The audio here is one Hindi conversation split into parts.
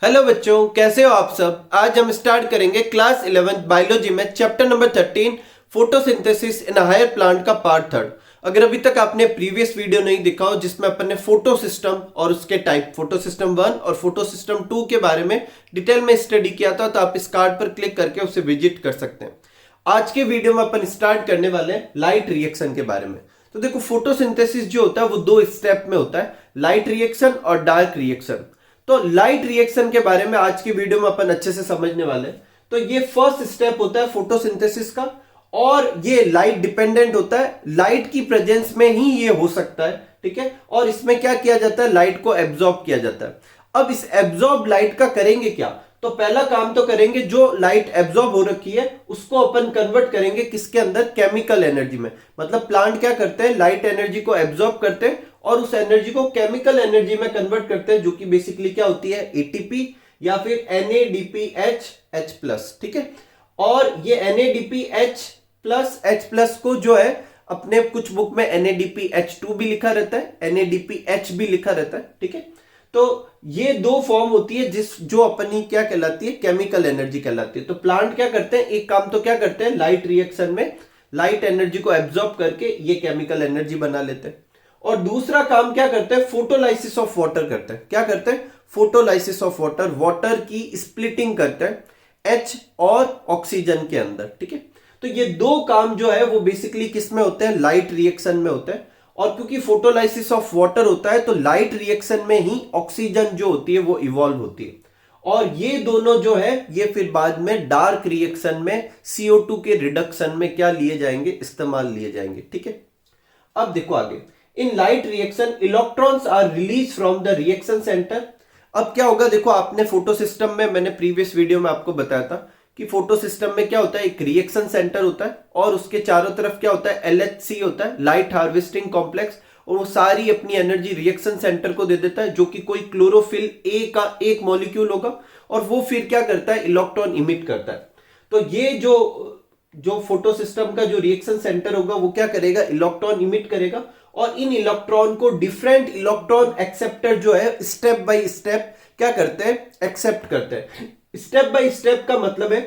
हेलो बच्चों, कैसे हो आप सब। आज हम स्टार्ट करेंगे क्लास 11 बायोलॉजी में chapter number 13 photosynthesis in higher plant का पार्ट थर्ड। अगर अभी तक आपने प्रीवियस वीडियो नहीं देखा हो जिसमें अपन ने फोटो सिस्टम और उसके टाइप फोटो सिस्टम 1 और फोटो सिस्टम 2 के बारे में डिटेल में स्टडी किया था, तो आप इस कार्ड पर क्लिक करके उसे विजिट कर सकते हैं। आज के वीडियो में अपन स्टार्ट करने वाले हैं लाइट रिएक्शन के बारे में। तो देखो, फोटोसिंथेसिस जो होता है वो दो स्टेप में होता है, लाइट रिएक्शन और डार्क रिएक्शन। तो लाइट रिएक्शन के बारे में आज की वीडियो में अपन अच्छे से समझने वाले हैं। तो ये फर्स्ट स्टेप होता है फोटोसिंथेसिस का, और ये लाइट डिपेंडेंट होता है, लाइट की प्रेजेंस में ही ये हो सकता है। ठीक है, और इसमें क्या किया जाता है, लाइट को एब्जॉर्ब किया जाता है। अब इस एब्जॉर्ब लाइट का करेंगे क्या, तो पहला काम तो करेंगे जो लाइट एब्जॉर्ब हो रखी है उसको अपन कन्वर्ट करेंगे किसके अंदर, केमिकल एनर्जी में। मतलब प्लांट क्या करते हैं, लाइट एनर्जी को एब्जॉर्ब करते हैं और उस एनर्जी को केमिकल एनर्जी में कन्वर्ट करते हैं, जो कि बेसिकली क्या होती है, एटीपी या फिर NADPH+। ठीक है, और ये NADPH+H+ को जो है अपने कुछ बुक में NADPH2 भी लिखा रहता है, NADPH भी लिखा रहता है। ठीक है, तो ये दो फॉर्म होती है जो अपनी क्या कहलाती है, केमिकल एनर्जी कहलाती है। तो प्लांट क्या करते हैं, एक काम तो क्या करते हैं, लाइट रिएक्शन में लाइट एनर्जी को एब्जॉर्ब करके ये केमिकल एनर्जी बना लेते हैं। और दूसरा काम क्या करते हैं, फोटोलाइसिस ऑफ वाटर करते हैं। क्या करते हैं, फोटोलाइसिस ऑफ वाटर, वाटर की स्प्लिटिंग करते हैं H और ऑक्सीजन के अंदर। ठीक है, तो ये दो काम जो है वो बेसिकली किस में होते हैं, लाइट रिएक्शन में होते हैं। और क्योंकि फोटोलाइसिस ऑफ वाटर होता है तो लाइट रिएक्शन में ही ऑक्सीजन जो होती है वो इवॉल्व होती है, और ये दोनों जो है ये फिर बाद में डार्क रिएक्शन में CO2 के रिडक्शन में क्या लिए जाएंगे, इस्तेमाल लिए जाएंगे। ठीक है, अब देखो आगे, in light reaction electrons are release from the reaction centre. अब क्या होगा, देखो आपने फोटो सिस्टम में, मैंने प्रीवियस वीडियो में आपको बताया था कि फोटो सिस्टम में क्या होता है, एक रिएक्शन सेंटर होता है और उसके चारों तरफ क्या होता है, LHC होता है, लाइट हार्वेस्टिंग कॉम्प्लेक्स, और वो सारी अपनी एनर्जी रिएक्शन सेंटर को दे देता है, जो कि कोई क्लोरोफिल A का एक मॉलिक्यूल होगा, और वो फिर क्या करता है, इलेक्ट्रॉन इमिट करता है। तो ये जो फोटो सिस्टम का जो रिएक्शन सेंटर होगा वो क्या करेगा, इलेक्ट्रॉन इमिट करेगा, और इन इलेक्ट्रॉन को डिफरेंट इलेक्ट्रॉन एक्सेप्टर जो है स्टेप बाय स्टेप क्या करते हैं, एक्सेप्ट करते हैं। स्टेप बाय स्टेप का मतलब है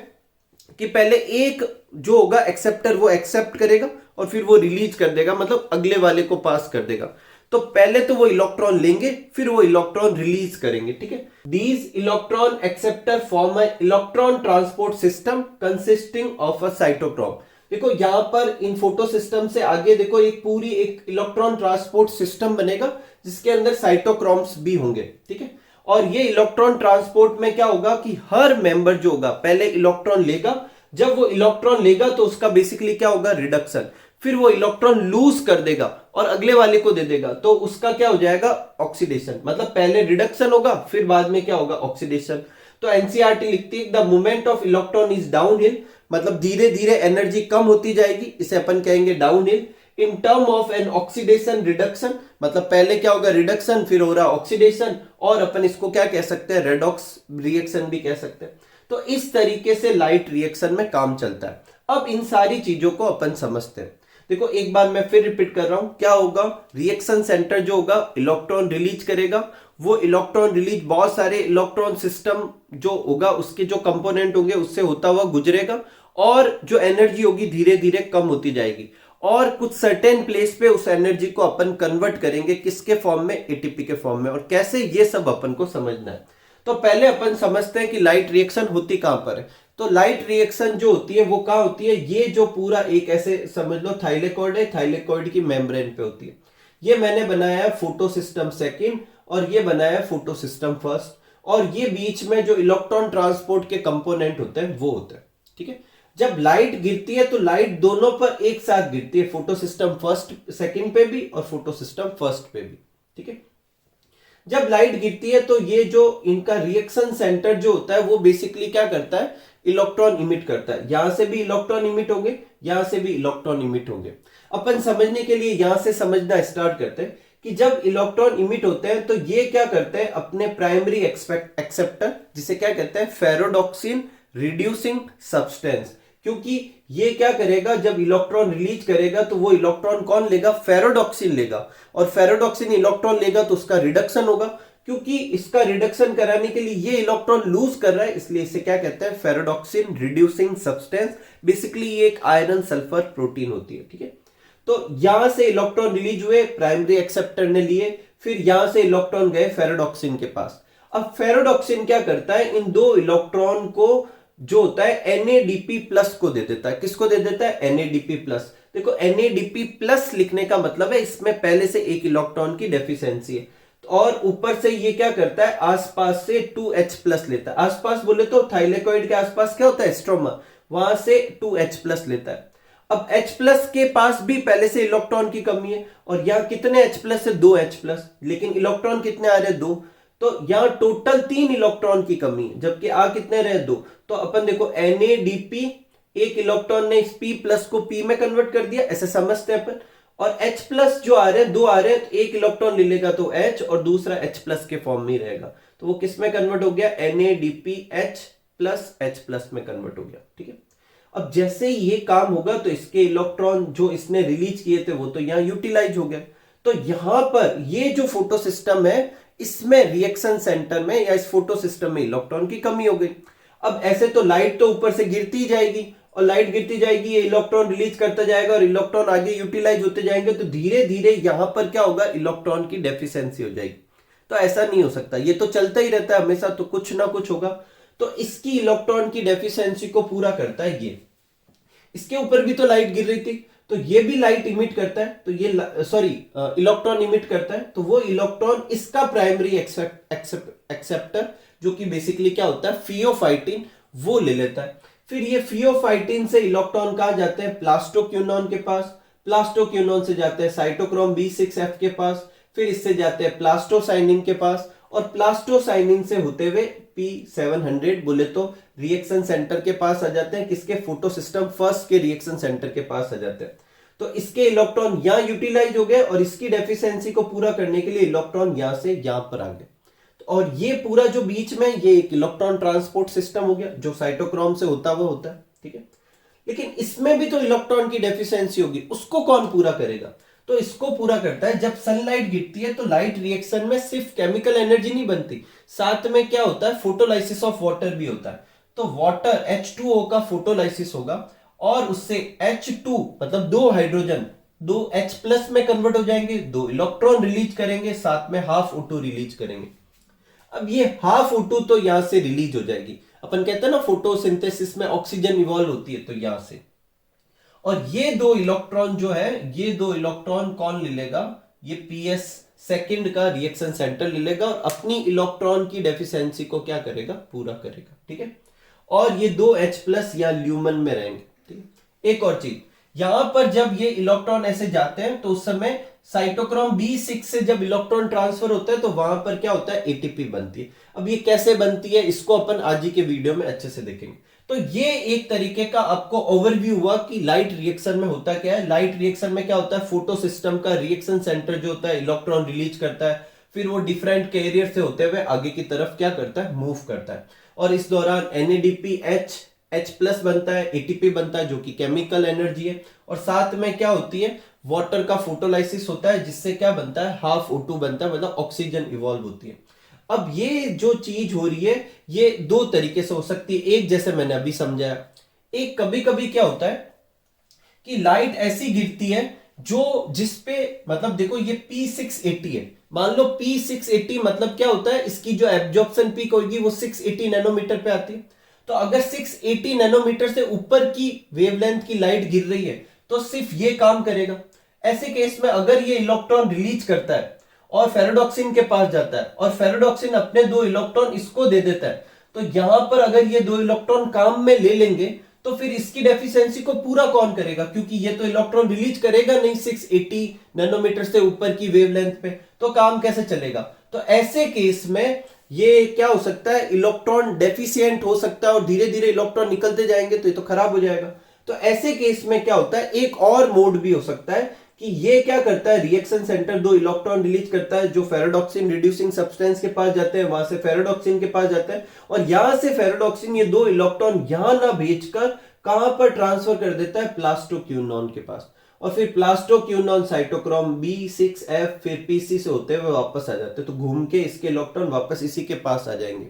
कि पहले एक जो होगा एक्सेप्टर वो एक्सेप्ट करेगा और फिर वो रिलीज कर देगा, मतलब अगले वाले को पास कर देगा। तो पहले तो वो इलेक्ट्रॉन लेंगे फिर वो इलेक्ट्रॉन रिलीज करेंगे। ठीक है, these electron acceptor form a electron transport system consisting of a cytochrome. देखो यहां पर इन फोटो सिस्टम से आगे देखो एक पूरी एक इलेक्ट्रॉन ट्रांसपोर्ट सिस्टम बनेगा जिसके अंदर साइटोक्रोम्स भी होंगे। ठीक है, और ये इलेक्ट्रॉन ट्रांसपोर्ट में क्या होगा कि हर मेंबर जो होगा पहले इलेक्ट्रॉन लेगा, जब वो इलेक्ट्रॉन लेगा तो उसका बेसिकली क्या होगा, रिडक्शन, फिर वो इलेक्ट्रॉन लूज कर देगा और अगले वाले को दे देगा, तो उसका क्या हो जाएगा, ऑक्सीडेशन। मतलब पहले रिडक्शन होगा फिर बाद में क्या होगा, ऑक्सीडेशन। तो एनसीईआरटी लिखती है the movement of electron is downhill, मतलब धीरे धीरे एनर्जी कम होती जाएगी, इसे अपन कहेंगे downhill. In term of an oxidation reduction, मतलब पहले क्या होगा, रिडक्शन, फिर हो रहा ऑक्सीडेशन, और अपन इसको क्या कह सकते हैं, रेडॉक्स रिएक्शन भी कह सकते हैं। तो इस तरीके से लाइट रिएक्शन में काम चलता है। अब इन सारी चीजों को अपन समझते हैं। देखो एक बार मैं फिर रिपीट कर रहा हूं, क्या होगा, रिएक्शन सेंटर जो होगा इलेक्ट्रॉन रिलीज करेगा, वो इलेक्ट्रॉन रिलीज बहुत सारे इलेक्ट्रॉन सिस्टम जो होगा उसके जो कंपोनेंट होंगे उससे होता हुआ गुजरेगा, और जो एनर्जी होगी धीरे धीरे कम होती जाएगी, और कुछ सर्टेन प्लेस पे उस एनर्जी को अपन कन्वर्ट करेंगे किसके फॉर्म में, एटीपी के फॉर्म में। और कैसे, ये सब अपन को समझना है। तो पहले अपन समझते हैं कि लाइट रिएक्शन होती कहां पर है। तो लाइट रिएक्शन जो होती है वो कहां होती है, ये जो पूरा एक ऐसे समझ लो थाइलेकॉइड है, थाइलेकॉइड की मेम्ब्रेन पे होती है। ये मैंने बनाया है फोटो सिस्टम सेकेंड और ये बनाया है फोटो सिस्टम फर्स्ट, और ये बीच में जो इलेक्ट्रॉन ट्रांसपोर्ट के कंपोनेंट होते हैं वो होते हैं। ठीक है, जब लाइट गिरती है तो लाइट दोनों पर एक साथ गिरती है, फोटो सिस्टम फर्स्ट सेकंड पे भी और फोटो सिस्टम फर्स्ट पे भी। ठीक है, जब लाइट गिरती है तो ये जो इनका रिएक्शन सेंटर जो होता है वो बेसिकली क्या करता है, इलेक्ट्रॉन इमिट करता है। यहां से भी इलेक्ट्रॉन इमिट होंगे, यहां से भी इलेक्ट्रॉन इमिट होंगे। अपन समझने के लिए यहां से समझना स्टार्ट करते हैं कि जब इलेक्ट्रॉन इमिट होते हैं तो ये क्या करते हैं, अपने प्राइमरी एक्सेप्टर जिसे क्या कहते हैं, फेरोडॉक्सिन रिड्यूसिंग सब्सटेंस, क्योंकि ये क्या करेगा, जब इलेक्ट्रॉन रिलीज करेगा तो वो इलेक्ट्रॉन कौन लेगा, फेरोडॉक्सिन लेगा, और फेरोडॉक्सिन इलेक्ट्रॉन लेगा तो उसका रिडक्शन होगा, क्योंकि इसका रिडक्शन कराने के लिए ये इलेक्ट्रॉन लूज कर रहा है, इसलिए इसे क्या कहते हैं, फेरोडॉक्सिन रिड्यूसिंग सब्सटेंस। बेसिकली ये एक आयरन सल्फर प्रोटीन होती है, ठीक है। तो यहां से इलेक्ट्रॉन रिलीज हुए, प्राइमरी एक्सेप्टर ने लिए, फिर यहां से इलेक्ट्रॉन गए फेरोडॉक्सिन के पास। अब फेरोडॉक्सिन क्या करता है, इन दो इलेक्ट्रॉन को जो होता है NADP प्लस को दे देता है। किसको दे देता है, NADP प्लस। देखो NADP प्लस लिखने का मतलब है इसमें पहले से एक इलेक्ट्रॉन की डेफिशिएंसी है, और ऊपर से ये क्या करता है, आसपास से 2H प्लस लेता है। आसपास बोले तो थाइलेकोइड के आसपास क्या होता है, स्ट्रोमा, वहां से 2H प्लस लेता है। अब H प्लस के पास भी पहले से इलेक्ट्रॉन की कमी है, और यहाँ कितने H प्लस है, 2H प्लस, लेकिन इलेक्ट्रॉन कितने आ रहे हैं, 2। तो यहाँ टोटल 3 इलेक्ट्रॉन की कमी है, जबकि आ कितने रहे, 2। तो अपन देखो NADP, एक इलेक्ट्रॉन ने इस P प्लस को P में कन्वर्ट कर दिया, ऐसे समझते हैं अपन। और H प्लस जो आ रहे हैं, 2 आ रहे हैं, तो एक इलेक्ट्रॉन ले लेगा तो H, और दूसरा H प्लस के फॉर्म में रहेगा, तो वो किस में कन्वर्ट हो गया, NADPH प्लस H प्लस में कन्वर्ट हो गया, ठीक है। अब जैसे ही ये काम होगा तो इसके इलेक्ट्रॉन जो इसने रिलीज किए थे वो तो यहाँ यूटिलाइज हो गए। तो यहां पर ये जो फोटो सिस्टम है, इसमें रिएक्शन सेंटर में या इस फोटो सिस्टम में इलेक्ट्रॉन की कमी हो गई। अब ऐसे तो लाइट तो ऊपर से गिरती जाएगी, और लाइट गिरती जाएगी, ये इलेक्ट्रॉन रिलीज करता जाएगा, और इलेक्ट्रॉन आगे यूटिलाइज होते जाएंगे, तो धीरे धीरे यहां पर क्या होगा, इलेक्ट्रॉन की डेफिशिएंसी हो जाएगी। तो ऐसा नहीं हो सकता, ये तो चलता ही रहता है हमेशा, तो कुछ ना कुछ होगा। तो इसकी इलेक्ट्रॉन की डेफिशिएंसी को पूरा करता है ये। इसके ऊपर भी तो लाइट गिर रही थी, तो ये भी लाइट इमिट करता है, तो ये इलेक्ट्रॉन इमिट करता है, तो वो इलेक्ट्रॉन इसका प्राइमरी एक्सेप्टर जो कि बेसिकली क्या होता है, फियोफाइटिन, वो ले लेता है। फिर ये फियोफाइटिन से इलेक्ट्रॉन कहां जाते हैं, प्लास्टोक्यूनॉन के पास, प्लास्टोक्यूनॉन से जाते हैं साइटोक्रोम B6F के पास, फिर इससे जाते हैं प्लास्टोसाइनिन के पास, और प्लास्टोसाइनिन से होते हुए P700 बोले तो रिएक्शन सेंटर के पास आ जाते हैं, किसके, फोटो सिस्टम फर्स्ट के रिएक्शन सेंटर के पास आ जाते हैं। तो इसके इलेक्ट्रॉन यहां यूटिलाइज हो गए, और इसकी डेफिशिएंसी को पूरा करने के लिए इलेक्ट्रॉन यहां से यहां पर आ गए। और ये पूरा जो बीच में ये एक इलेक्ट्रॉन ट्रांसपोर्ट सिस्टम हो गया, जो साइटोक्रोम से होता हुआ होता है, ठीक है। लेकिन इसमें भी तो इलेक्ट्रॉन की डेफिशिएंसी होगी, उसको कौन पूरा करेगा, तो इसको पूरा करता है, जब सनलाइट गिरती है तो लाइट रिएक्शन में सिर्फ केमिकल एनर्जी नहीं बनती, साथ में क्या होता है, फोटोलाइसिस ऑफ वाटर भी होता है। तो वाटर H2O का फोटोलाइसिस होगा, और उससे H2 मतलब 2 हाइड्रोजन 2 H प्लस में कन्वर्ट हो जाएंगे, 2 इलेक्ट्रॉन रिलीज करेंगे, साथ में हाफ O2 रिलीज करेंगे। अब ये हाफ O2 तो यहां से रिलीज हो जाएगी, अपन कहते हैं ना फोटोसिंथेसिस में ऑक्सीजन इवॉल्व होती है, तो यहां से। और ये 2 इलेक्ट्रॉन जो है, ये 2 इलेक्ट्रॉन कौन ले लेगा, ये PS सेकंड का रिएक्शन सेंटर ले लेगा, और अपनी इलेक्ट्रॉन की डेफिशिएंसी को क्या करेगा, पूरा करेगा, ठीक है। और ये 2 H प्लस या ल्यूमन में रहेंगे, ठीक है। एक और चीज, यहां पर जब ये इलेक्ट्रॉन ऐसे जाते हैं तो उस समय साइटोक्रोम B6 से जब इलेक्ट्रॉन ट्रांसफर होता है तो वहां पर क्या होता है, ATP बनती है। अब ये कैसे बनती है, इसको अपन आज ही के वीडियो में अच्छे से देखेंगे। तो ये एक तरीके का आपको ओवरव्यू हुआ कि लाइट रिएक्शन में होता क्या है। लाइट रिएक्शन में क्या होता है, फोटो सिस्टम का रिएक्शन सेंटर जो होता है इलेक्ट्रॉन रिलीज करता है, फिर वो डिफरेंट कैरियर से होते हुए आगे की तरफ क्या करता है, मूव करता है। और इस दौरान NADPH H प्लस बनता है, ATP बनता है जो कि केमिकल एनर्जी है, और साथ में क्या होती है, वाटर का फोटोलाइसिस होता है, जिससे क्या बनता है, हाफ O2 बनता है, मतलब ऑक्सीजन इवॉल्व होती है। अब ये जो चीज हो रही है ये 2 तरीके से हो सकती है। एक जैसे मैंने अभी समझाया, एक कभी कभी क्या होता है कि लाइट ऐसी गिरती है जो जिसपे मतलब देखो ये P680 है, मान लो P680 मतलब क्या होता है, इसकी जो एब्जॉर्प्शन पीक होगी वो 680 नैनोमीटर पे आती है। तो अगर 680 नैनोमीटर से ऊपर की वेवलेंथ की लाइट गिर रही है तो सिर्फ ये काम करेगा। ऐसे केस में अगर ये इलेक्ट्रॉन रिलीज करता है और फेरोडॉक्सिन के पास जाता है और फेरोडॉक्सिन अपने 2 इलेक्ट्रॉन इसको दे देता है, तो यहां पर अगर ये 2 इलेक्ट्रॉन काम में ले लेंगे तो फिर इसकी डेफिशिएंसी को पूरा कौन करेगा, क्योंकि ये तो इलेक्ट्रॉन रिलीज करेगा नहीं 680 नैनोमीटर से ऊपर की वेवलेंथ पे, तो काम कैसे चलेगा। तो ऐसे केस में ये क्या हो सकता है, इलेक्ट्रॉन डेफिशिएंट हो सकता है और धीरे धीरे इलेक्ट्रॉन निकलते जाएंगे तो ये तो खराब हो जाएगा। तो ऐसे केस में क्या होता है, एक और मोड भी हो सकता है कि ये क्या करता है, रिएक्शन सेंटर 2 इलेक्ट्रॉन रिलीज करता है जो फेरोडॉक्सिन रिड्यूसिंग सब्सटेंस के पास जाते हैं, वहां से फेरोडॉक्सिन के पास जाता है और यहां से फेरोडॉक्सिन ये 2 इलेक्ट्रॉन यहां ना भेजकर कहां पर ट्रांसफर कर देता है, प्लास्टोक्यूनॉन के पास। और फिर प्लास्टोक्यूनॉन साइटोक्रोम B6F फिर PC से होते हुए वापस आ जाते हैं, तो घूम के इसके इलेक्ट्रॉन वापस इसी के पास आ जाएंगे।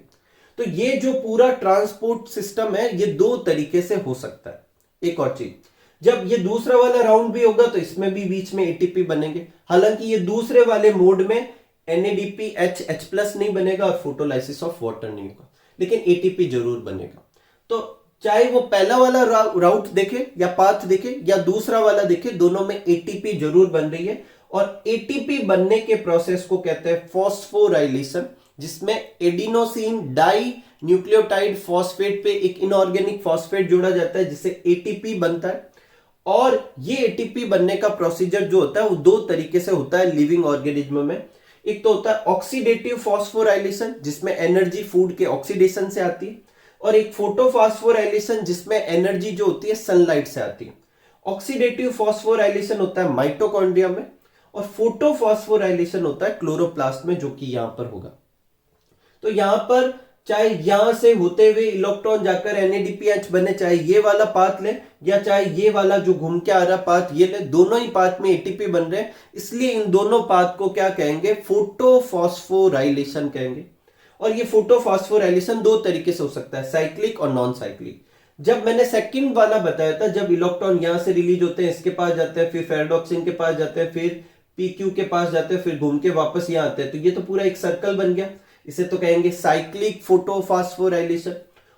तो ये जो पूरा ट्रांसपोर्ट सिस्टम है ये दो तरीके से हो सकता है। एक और चीज, जब ये दूसरा वाला राउंड भी होगा तो इसमें भी बीच में एटीपी बनेंगे। हालांकि ये दूसरे वाले मोड में NADPH H+ नहीं बनेगा और फोटोलाइसिस ऑफ वाटर नहीं होगा, लेकिन एटीपी जरूर बनेगा। तो चाहे वो पहला वाला राउट देखे या पाथ देखे या दूसरा वाला देखे, दोनों में एटीपी जरूर बन रही है। और एटीपी बनने के प्रोसेस को कहते हैं फॉस्फोराइलेशन, जिसमें एडिनोसिन डाई न्यूक्लियोटाइड फॉस्फेट पे एक इनऑर्गेनिक फॉस्फेट जोड़ा जाता है जिससे एटीपी बनता है। और ये एटीपी बनने का प्रोसीजर जो होता है वो दो तरीके से होता है लिविंग ऑर्गेनिज्म में। एक तो होता है ऑक्सीडेटिव फॉस्फोराइलेशन, जिसमें एनर्जी फूड के ऑक्सीडेशन से आती है, और एक फोटोफॉस्फोराइलेशन जिसमें एनर्जी जो होती है सनलाइट से आती है। ऑक्सीडेटिव फॉस्फोराइलेशन होता है माइटोकॉन्ड्रिया में, और फोटोफॉस्फोराइलेशन होता है क्लोरोप्लास्ट में, जो कि यहां पर होगा। तो यहां पर चाहे यहां से होते हुए इलेक्ट्रॉन जाकर NADPH बने, चाहे ये वाला पाथ ले या चाहे ये वाला जो घूम के आ रहा पाथ ये ले, दोनों ही पाथ में एटीपी बन रहे हैं, इसलिए इन दोनों पाथ को क्या कहेंगे, फोटोफॉस्फोराइलेशन कहेंगे। और ये फोटोफॉस्फोराइलेशन दो तरीके से हो सकता है, साइक्लिक और नॉन साइक्लिक। जब मैंने सेकंड वाला बताया था, जब इलेक्ट्रॉन यहां से रिलीज होते हैं इसके पास जाते हैं, फिर फेराडॉक्सिन के पास जाते हैं, फिर PQ के पास जाते हैं, फिर घूम के वापस यहां आते हैं, तो ये तो पूरा एक सर्कल बन गया। इसे तो कहेंगे साइक्लिक फोटोफॉस्फोराइलेशन।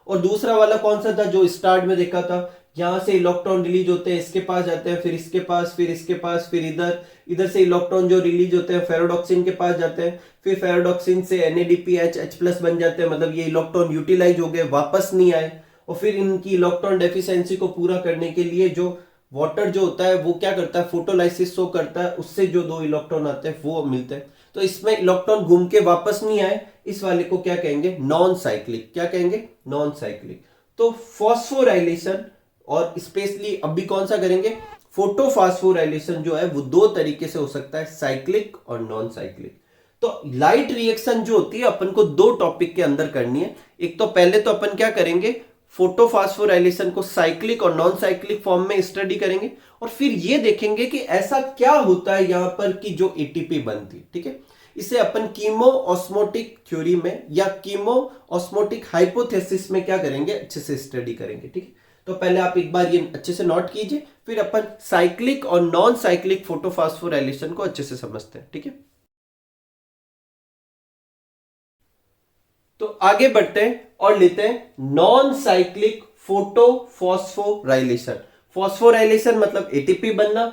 और दूसरा वाला कौन सा था जो स्टार्ट में देखा था, यहां से इलेक्ट्रॉन रिलीज होते हैं इसके पास जाते हैं, फिर इसके पास, फिर इसके पास, फिर इधर से इलेक्ट्रॉन जो रिलीज होते हैं फेराडॉक्सिन के पास जाते हैं, फिर फेराडॉक्सिन से NADPH H+ बन जाते हैं, मतलब ये इलेक्ट्रॉन यूटिलाइज हो गए, वापस नहीं आए। और फिर इनकी इलेक्ट्रॉन डेफिशिएंसी को पूरा करने के लिए जो वाटर जो होता है वो क्या करता है, फोटोलाइसिस शो करता है, उससे जो दो इलेक्ट्रॉन आते हैं वो मिलते हैं। तो इसमें इलेक्ट्रॉन घूम के वापस नहीं आए, इस वाले को क्या कहेंगे, नॉन साइक्लिक। क्या कहेंगे, नॉन साइक्लिक। तो फॉस्फोराइलेशन और स्पेशली अभी कौन सा करेंगे, फोटोफॉस्फोराइलेशन जो है वो दो तरीके से हो सकता है, साइक्लिक और नॉन साइक्लिक। तो लाइट रिएक्शन जो होती है अपन को दो टॉपिक के अंदर करनी है। एक तो पहले तो अपन क्या करेंगे, फोटोफॉस्फोराइलेशन को साइक्लिक और नॉन साइक्लिक फॉर्म में स्टडी करेंगे, और फिर ये देखेंगे कि ऐसा क्या होता है यहां पर कि जो एटीपी बनती है। ठीक है, इसे अपन कीमो ऑस्मोटिक थ्योरी में या कीमो ऑस्मोटिक हाइपोथेसिस में क्या करेंगे, अच्छे से स्टडी करेंगे। ठीक है, तो पहले आप एक बार ये अच्छे से नोट कीजिए, फिर अपन साइक्लिक और नॉन साइक्लिक फोटोफॉस्फोराइलेशन को अच्छे से समझते हैं। ठीक है, तो आगे बढ़ते हैं और लेते हैं नॉन साइक्लिक फोटोफॉस्फोराइलेशन। फॉस्फोराइलेशन मतलब एटीपी बनना,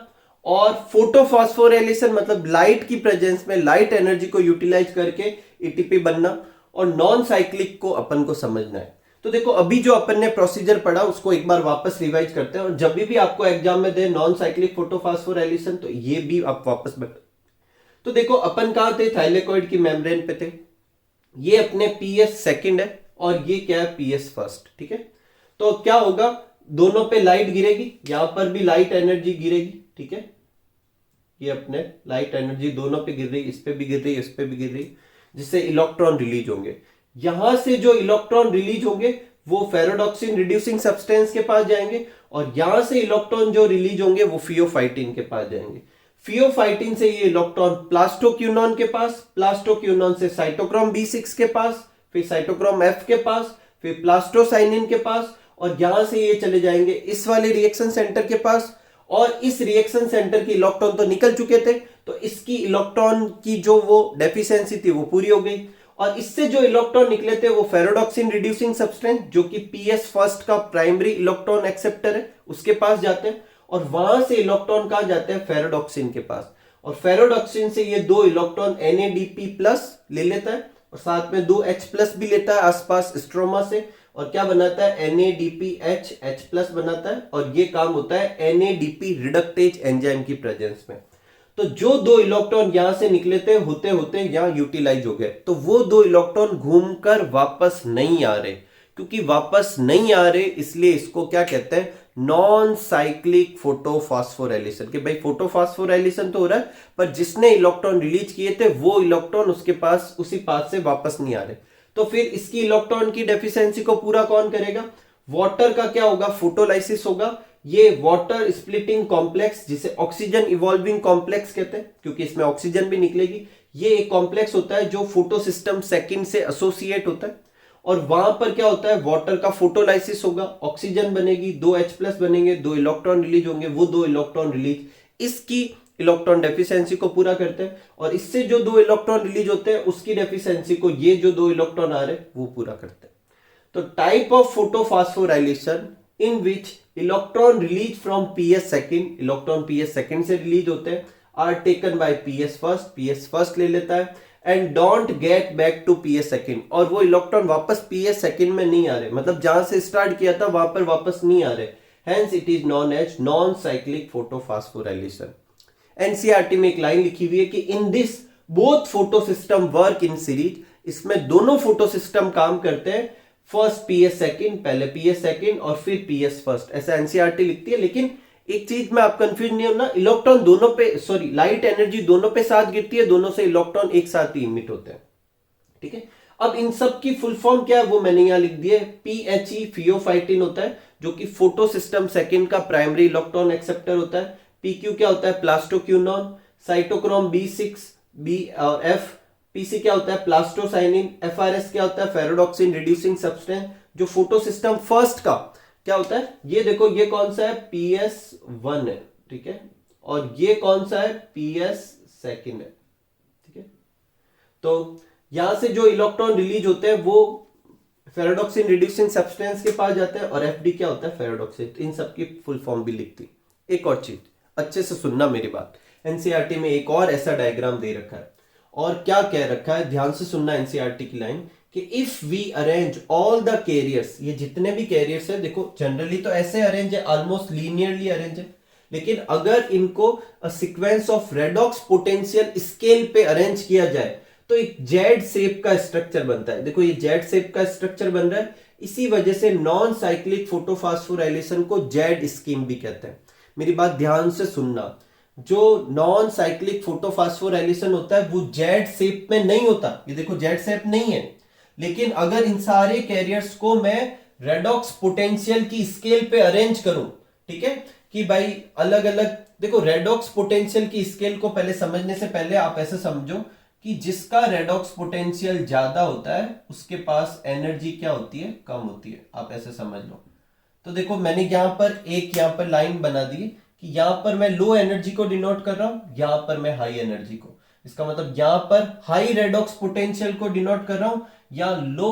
और फोटोफॉस्फोराइलेशन मतलब लाइट की प्रेजेंस में लाइट एनर्जी को यूटिलाइज करके एटीपी बनना। और नॉन साइक्लिक को अपन को समझना है। तो देखो अभी जो अपन ने प्रोसीजर पढ़ा उसको एक बार वापस रिवाइज करते हैं, और जब भी आपको एग्जाम में दे नॉन साइक्लिक फोटोफॉस्फोराइलेशन तो ये भी आप वापस बता। तो देखो अपन कहां थे, थाइलेकोइड की मेम्ब्रेन पे थे, ये अपने PS सेकंड है और ये क्या है, PS फर्स्ट। ठीक है, तो क्या होगा, दोनों पे लाइट गिरेगी, यहां पर भी लाइट एनर्जी गिरेगी। ठीक है, ये अपने लाइट एनर्जी दोनों पे गिर रही, इस पे भी गिर रही, इस पे भी गिर रही, जिससे इलेक्ट्रॉन रिलीज होंगे। यहां से जो इलेक्ट्रॉन रिलीज होंगे वो फेराडॉक्सिन रिड्यूसिंग सब्सटेंस के पास जाएंगे, और यहां से इलेक्ट्रॉन जो रिलीज होंगे वो फियोफाइटिन के पास जाएंगे। फियोफाइटिन से ये इलेक्ट्रॉन प्लास्टोक्यूनॉन के पास, प्लास्टोक्यूनॉन से साइटोक्रोम B6 के पास, फिर साइटोक्रोम F के पास, फिर प्लास्टोसाइनिन के पास, और यहां से ये चले जाएंगे इस वाले रिएक्शन सेंटर के पास। और इस रिएक्शन सेंटर की इलेक्ट्रॉन तो निकल चुके थे, तो इसकी इलेक्ट्रॉन की जो वो डेफिशिएंसी थी वो पूरी हो गई। और इससे जो इलेक्ट्रॉन निकले थे वो फेराडॉक्सिन रिड्यूसिंग सब्सटेंस, जो कि PS फर्स्ट का प्राइमरी इलेक्ट्रॉन एक्सेप्टर है, उसके पास जाते हैं। और वहां से इलेक्ट्रॉन कहां जाते हैं, फेराडॉक्सिन के पास। और फेराडॉक्सिन से ये दो इलेक्ट्रॉन NADP+ ले लेता है, और साथ में 2 H+ भी लेता है आसपास स्ट्रोमा से, और क्या बनाता है, NADPH H+ बनाता है। और ये काम होता है NADP रिडक्टेज एंजाइम की प्रेजेंस में। तो जो दो इलेक्ट्रॉन यहां से निकले थे होते होते यहां यूटिलाइज हो गए, तो वो दो इलेक्ट्रॉन घूमकर वापस नहीं आ रहे। क्योंकि वापस नहीं आ रहे इसलिए इसको क्या कहते हैं, नॉन साइक्लिक फोटोफॉस्फोराइलेशन। कि भाई फोटोफॉस्फोराइलेशन तो हो रहा है पर जिसने इलेक्ट्रॉन रिलीज किए थे वो इलेक्ट्रॉन उसके पास उसी पाथ से वापस नहीं आ रहे। तो फिर इसकी इलेक्ट्रॉन की डेफिशिएंसी को पूरा कौन करेगा, वाटर का क्या होगा, फोटोलाइसिस होगा, ये वाटर स्प्लिटिंग कॉम्प्लेक्स, जिसे ऑक्सीजन इवॉल्विंग कॉम्प्लेक्स कहते हैं क्योंकि इसमें ऑक्सीजन भी निकलेगी, ये एक कॉम्प्लेक्स होता है जो फोटोसिस्टम सेकंड से एसोसिएट होता है। और वहां पर क्या होता है, वाटर का फोटोलाइसिस होगा, ऑक्सीजन बनेगी, 2 H+ बनेंगे, 2 इलेक्ट्रॉन रिलीज होंगे, वो 2 इलेक्ट्रॉन रिलीज इसकी इलेक्ट्रॉन डेफिशिएंसी को पूरा करते हैं, और इससे जो 2 इलेक्ट्रॉन रिलीज होते हैं उसकी डेफिशिएंसी को ये जो 2 इलेक्ट्रॉन आ रहे हैं वो पूरा करते हैं। तो type of photophosphorylation in which electron release from PS second, electron PS second से रिलीज होते हैं, are taken by PS first ले लेता है, and don't get back to PS second, और वो इलेक्ट्रॉन वापस पीएस सेकंड में नहीं आ रहे, मतलब जहां से स्टार्ट किया था वहां पर वापस नहीं आ रहे, hence it is known as non cyclic photophosphorylation. NCERT में एक लाइन लिखी हुई है कि in this both photo system work in series, इसमें दोनों फोटो सिस्टम काम करते हैं, फर्स्ट पीएस सेकंड, पहले पीएस सेकंड और फिर पीएस फर्स्ट, ऐसा एनसीईआरटी लिखती है। लेकिन एक चीज में आप कंफ्यूज नहीं होना, इलेक्ट्रॉन दोनों पे, सॉरी लाइट एनर्जी दोनों पे साथ गिरती है, दोनों से इलेक्ट्रॉन एक साथ ही इमिट होते हैं, ठीक है। अब इन सब की फुल फॉर्म क्या है वो मैंने यहां लिख दिया है, पीएचई फियोफाइटिन होता है जो कि फोटो सिस्टम सेकंड का प्राइमरी इलेक्ट्रॉन एक्सेप्टर होता है, पीक्यू क्या होता है, प्लास्टोक्यूनॉन, साइटोक्रोम B6 बी और एफ, पीसी क्या होता है, प्लास्टोसाइनिन, एफआरएस क्या होता है, फेरोडॉक्सिन रिड्यूसिंग सब्सटेंस, जो फोटो सिस्टम फर्स्ट का क्या होता है, ये देखो ये कौन सा है, PS1 है, ठीक है, और ये कौन सा है, PS सेकंड है, ठीक है। तो यहां से जो इलेक्ट्रॉन रिलीज होते हैं वो फेरोडॉक्सिन रिड्यूसिंग सब्सटेंस के पास जाते हैं, और एफडी क्या होता है, फेरोडॉक्सिन। इन सब की फुल फॉर्म भी लिखती। एक और चीज अच्छे से सुनना मेरी बात, एनसीईआरटी में एक और ऐसा डायग्राम दे रखा है, और क्या कह रखा है, ध्यान से सुनना एनसीईआरटी की लाइन, कि if we arrange all the carriers, ये जितने भी कैरियर्स है, देखो जनरली तो ऐसे अरेंज है, ऑलमोस्ट लीनियरली अरेंज है, लेकिन अगर इनको sequence of redox potential scale पे अरेंज किया जाए तो एक जेड शेप का स्ट्रक्चर बनता है। देखो ये जेड शेप का स्ट्रक्चर बन रहा है, इसी वजह से नॉन साइक्लिक फोटोफॉस्फोराइलेशन को जेड स्कीम भी कहते हैं। मेरी बात ध्यान से सुनना, जो नॉन साइक्लिक फोटोफॉस्फोराइलेशन होता है वो जेड शेप में नहीं होता, ये देखो जेड शेप नहीं है, लेकिन अगर इन सारे कैरियर्स को मैं रेडॉक्स पोटेंशियल की स्केल पे अरेंज करूं, ठीक है, कि भाई अलग अलग, देखो रेडॉक्स पोटेंशियल की स्केल को पहले समझने से पहले आप ऐसे समझो कि जिसका रेडॉक्स पोटेंशियल ज्यादा होता है उसके पास एनर्जी क्या होती है, कम होती है, आप ऐसे समझ लो। तो देखो मैंने यहां पर लाइन बना दी कि यहां पर मैं लो एनर्जी को डिनोट कर रहा हूं, यहां पर मैं हाई एनर्जी को, इसका मतलब यहां पर हाई रेडॉक्स पोटेंशियल को डिनोट कर रहा हूं या लो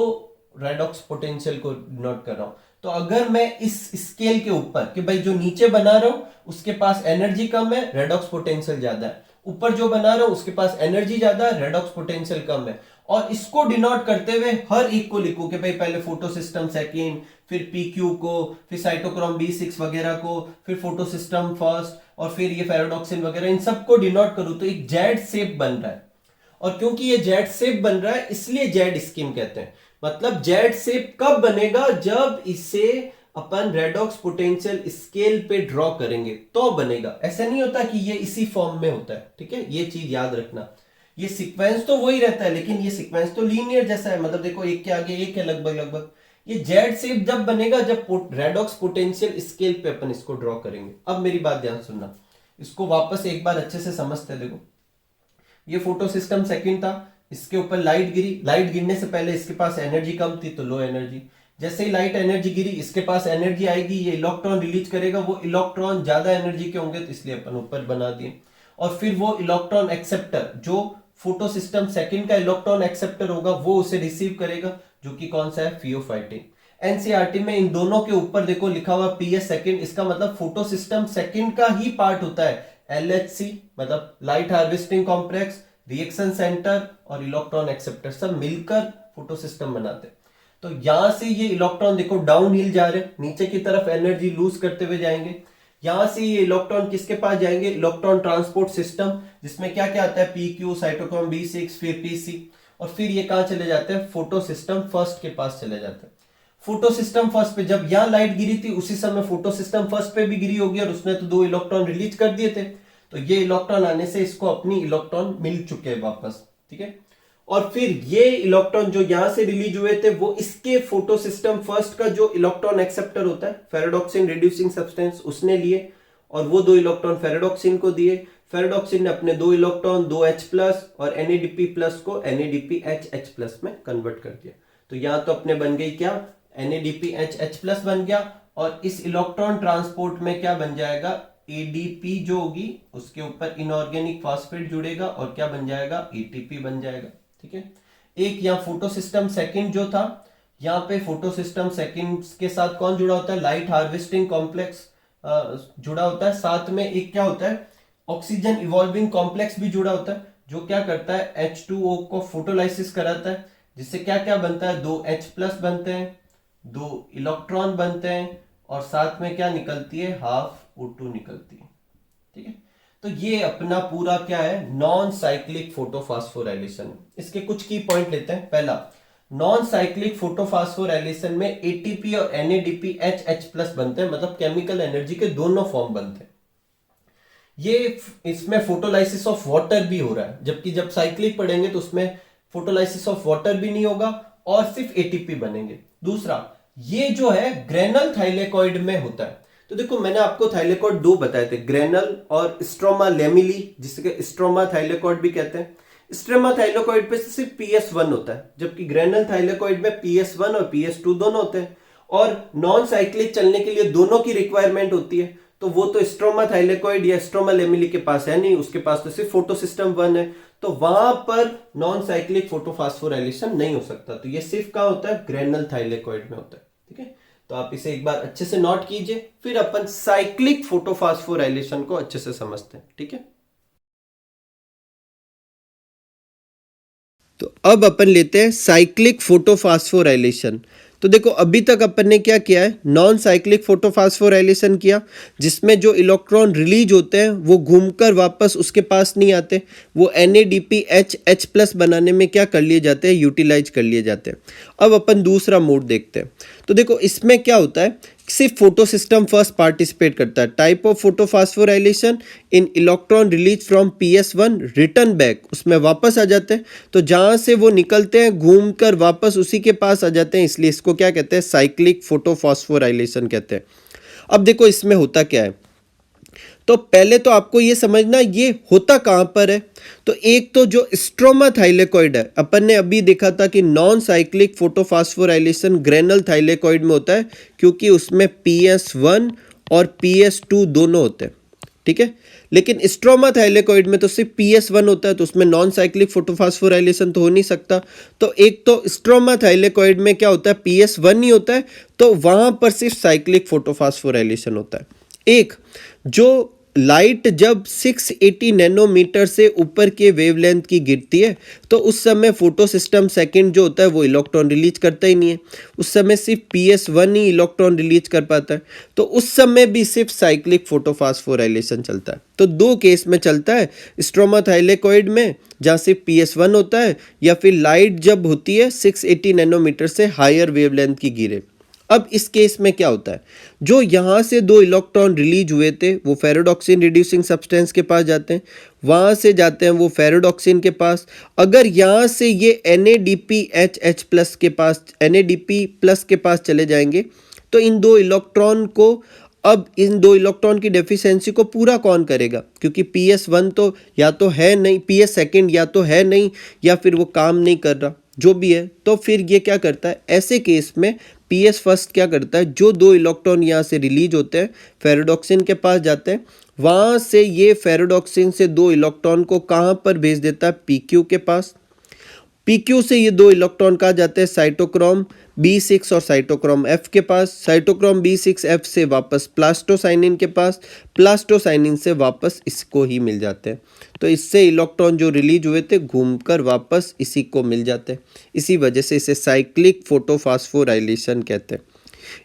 रेडॉक्स पोटेंशियल को डिनोट कर रहा हूं। तो अगर मैं इस स्केल के ऊपर कि भाई जो नीचे बना रहा हूं उसके पास एनर्जी कम है, रेडॉक्स पोटेंशियल ज्यादा है, ऊपर जो बना रहा हूं उसके पास एनर्जी ज्यादा है, रेडॉक्स पोटेंशियल कम है, और इसको डिनोट करते हुए हर एक को लिखूं कि भाई पहले फोटो सिस्टम सेकेंड, फिर पीक्यू को, फिर साइटोक्रोम B6 वगैरह को, फिर फोटो सिस्टम फर्स्ट, और फिर ये फेरोडॉक्सिन वगैरह, इन सबको डिनोट करूं तो एक जेड शेप बन रहा है। और क्योंकि ये जेड शेप बन रहा है इसलिए जेड स्कीम कहते हैं। मतलब जेड शेप कब बनेगा, जब इसे अपन रेडॉक्स पोटेंशियल स्केल पे ड्रॉ करेंगे तो बनेगा, ऐसा नहीं होता कि ये इसी फॉर्म में होता है, ठीक है, ये चीज याद रखना। ये सीक्वेंस तो वही रहता है लेकिन ये सीक्वेंस तो लीनियर जैसा है, मतलब देखो एक के आगे एक है लगभग। ये जेड शेप जब बनेगा जब रेडॉक्स पोटेंशियल स्केल पे अपन इसको ड्रॉ करेंगे। अब मेरी बात ध्यान सुनना, इसको वापस एक बार अच्छे से समझते हैं। देखो ये फोटो सिस्टम सेकंड था, इसके ऊपर लाइट गिरी, लाइट गिरने से पहले इसके पास एनर्जी कम थी तो लो एनर्जी, जैसे ही लाइट एनर्जी गिरी इसके पास एनर्जी आएगी, ये इलेक्ट्रॉन रिलीज करेगा, वो इलेक्ट्रॉन ज्यादा एनर्जी के होंगे तो इसलिए अपन ऊपर बना दिए। और फिर वो इलेक्ट्रॉन एक्सेप्टर, जो फोटो सिस्टम सेकंड का इलेक्ट्रॉन एक्सेप्टर होगा वो उसे रिसीव करेगा, जो कि कौन सा है, फियोफाइटिन। एनसीईआरटी में इन दोनों के ऊपर देखो लिखा हुआ पीएस सेकंड, इसका मतलब फोटो सिस्टम सेकंड का ही पार्ट होता है। एलएचसी मतलब light harvesting complex, reaction centre और इलेक्ट्रॉन एक्सेप्टर सब मिलकर फोटो सिस्टम बनाते हैं। तो यहां से ये इलेक्ट्रॉन देखो डाउन हिल जा रहे हैं, नीचे की तरफ एनर्जी लूज करते हुए जाएंगे। यहां से ये इलेक्ट्रॉन किसके पास जाएंगे, इलेक्ट्रॉन ट्रांसपोर्ट सिस्टम, जिसमें क्या क्या आता है, पीक्यू, साइटोक्रोम B6, फिर पीसी, और फिर ये कहां चले जाते हैं, फोटो सिस्टम फर्स्ट के पास चले जाते हैं। फोटो सिस्टम फर्स्ट पे जब यहां लाइट गिरी थी उसी समय फोटो सिस्टम फर्स्ट पे भी गिरी होगी और उसने तो 2 इलेक्ट्रॉन रिलीज कर दिए थे, तो ये इलेक्ट्रॉन आने से इसको अपनी इलेक्ट्रॉन मिल चुके हैं वापस, ठीक है। और फिर ये इलेक्ट्रॉन जो यहां से रिलीज हुए थे वो इसके फोटोसिस्टम फर्स्ट का जो इलेक्ट्रॉन एक्सेप्टर होता है फेरेडॉक्सिन रिड्यूसिंग सब्सटेंस उसने लिए और वो 2 इलेक्ट्रॉन फेरेडॉक्सिन को दिए। फेरेडॉक्सिन ने अपने 2 इलेक्ट्रॉन 2H प्लस और NADP प्लस को NADPHH प्लस में कन्वर्ट कर दिया। तो यहां तो अपने बन गई क्या NADPHH प्लस बन गया और इस इलेक्ट्रॉन ट्रांसपोर्ट में क्या बन जाएगा ADP जो होगी उसके ऊपर इनऑर्गेनिक फॉस्फेट जुड़ेगा और क्या बन जाएगा ATP बन जाएगा। ठीक है, एक यहाँ फोटोसिस्टम सेकंड जो था यहाँ पे फोटोसिस्टम सेकंड के साथ कौन जुड़ा होता है लाइट हार्वेस्टिंग कॉम्प्लेक्स जुड़ा होता है। साथ में एक क्या होता है ऑक्सीजन इवॉल्विंग कॉम्प्लेक्स भी जुड़ा होता है जो क्या करता है H2O को फोटोलाइसिस कराता है जिससे क्या क्या बनता है 2H प्लस बनते हैं 2 इलेक्ट्रॉन बनते हैं और साथ में क्या निकलती है हाफ O2 निकलती है। ठीक है, तो ये अपना पूरा क्या है नॉन साइक्लिक फोटोफॉस्फोराइलेशन। इसके कुछ की पॉइंट लेते हैं। पहला नॉन साइक्लिक फोटोफॉस्फोराइलेशन में ATP और NADPHH प्लस बनते हैं मतलब केमिकल एनर्जी के दोनों फॉर्म बनते हैं। ये इसमें फोटोलाइसिस ऑफ वाटर भी हो रहा है जबकि जब साइक्लिक पढ़ेंगे तो उसमें फोटोलाइसिस ऑफ वाटर भी नहीं होगा और सिर्फ ATP बनेंगे। दूसरा ये जो है ग्रेनल थाइलेकॉइड में होता है। तो देखो मैंने आपको थाइलेकॉइड 2 बताए थे ग्रेनल और स्ट्रोमा लेमिली जिसके स्ट्रोमा थाइलेकॉइड भी कहते हैं। स्ट्रोमा थाइलेकॉइड पे सिर्फ PS1 होता है जबकि ग्रेनल थाइलेकॉइड में PS1 और PS2 दोनों होते हैं और नॉन साइक्लिक चलने के लिए दोनों की रिक्वायरमेंट होती है। तो वो तो स्ट्रोमा थाइलेकॉइड या स्ट्रोमा लेमिली के पास है नहीं, उसके पास तो सिर्फ फोटोसिस्टम 1 है तो वहां पर नॉन साइक्लिक फोटोफॉस्फोराइलेशन नहीं हो सकता। तो ये सिर्फ कहां होता है ग्रेनल थाइलेकॉइड में होता है। ठीक है, तो आप इसे एक बार अच्छे से नोट कीजिए फिर अपन साइक्लिक फोटोफॉस्फोराइलेशन को अच्छे से समझते हैं। ठीक है, तो अब अपन लेते हैं साइक्लिक फोटोफॉस्फोराइलेशन। तो देखो अभी तक अपन ने क्या किया है नॉन साइक्लिक फोटोफॉस्फोराइलेशन किया जिसमें जो इलेक्ट्रॉन रिलीज होते हैं वो घूमकर वापस उसके पास नहीं आते, वो NADPHH प्लस बनाने में क्या कर लिए जाते हैं यूटिलाइज कर लिए जाते हैं। अब अपन दूसरा मोड देखते हैं। तो देखो इसमें क्या होता है सिर्फ फोटोसिस्टम फर्स्ट पार्टिसिपेट करता है। Type of photophosphorylation in electron release from PS1 return back उसमें वापस आ जाते हैं। तो जहां से वो निकलते हैं घूमकर वापस उसी के पास आ जाते हैं इसलिए इसको क्या कहते हैं साइक्लिक फोटोफॉस्फोराइलेशन कहते हैं। अब देखो इसमें होता क्या है तो पहले तो आपको ये समझना ये होता कहां पर है। तो एक तो जो स्ट्रोमा थाइलेकॉइड है अपन ने अभी देखा था कि non cyclic photophosphorylation granal thylakoid में होता है क्योंकि उसमें PS1 और PS2 दोनों होते हैं। ठीक है, लेकिन स्ट्रोमा थाइलेकॉइड में तो सिर्फ PS1 होता है तो उसमें नॉन साइक्लिक फोटोफॉस्फोराइलेशन तो हो नहीं सकता। तो एक तो स्ट्रोमा थाइलेकॉइड में क्या होता है PS1 ही होता है तो वहां पर सिर्फ साइक्लिक फोटोफॉस्फोराइलेशन होता है। एक जो लाइट जब 680 नैनोमीटर से ऊपर के वेवलेंथ की गिरती है तो उस समय फोटोसिस्टम सेकंड जो होता है वो इलेक्ट्रॉन रिलीज करता ही नहीं है, उस समय सिर्फ PS1 ही इलेक्ट्रॉन रिलीज कर पाता है। तो उस समय भी सिर्फ साइक्लिक फोटोफॉस्फोराइलेशन चलता है। तो 2 केस में चलता है स्ट्रोमा थाइलेकॉइड में जहाँ सिर्फ PS1 होता है या फिर लाइट जब होती है 680 नैनोमीटर से हायर वेवलेंथ की गिरे। अब इस केस में क्या होता है जो यहाँ से 2 इलेक्ट्रॉन रिलीज हुए थे वो फेरेडॉक्सिन रिड्यूसिंग सब्सटेंस के पास जाते हैं, वहाँ से जाते हैं वो फेरेडॉक्सिन के पास। अगर यहाँ से ये NADPHH प्लस के पास NADP प्लस के पास चले जाएंगे तो इन 2 इलेक्ट्रॉन को अब इन 2 इलेक्ट्रॉन की डेफिशिएंसी को पूरा कौन करेगा क्योंकि PS1 तो या तो है नहीं PS सेकंड या तो है नहीं या फिर वो काम नहीं कर रहा जो भी है। तो फिर ये क्या करता है ऐसे केस में PS फर्स्ट क्या करता है जो 2 इलेक्ट्रॉन यहाँ से रिलीज होते हैं फेरेडॉक्सिन के पास जाते हैं, वहाँ से ये फेरेडॉक्सिन से 2 इलेक्ट्रॉन को कहाँ पर भेज देता है PQ के पास। PQ से ये 2 इलेक्ट्रॉन कहाँ जाते हैं साइटोक्रोम B6 और साइटोक्रोम F के पास, साइटोक्रोम B6F से वापस प्लास्टोसाइनिन के पास, प्लास्टोसाइनिन से वापस इसको ही मिल जाते हैं। तो इससे इलेक्ट्रॉन जो रिलीज हुए थे घूमकर वापस इसी को मिल जाते हैं। इसी वजह से इसे साइक्लिक फोटोफॉस्फोराइलेशन कहते हैं।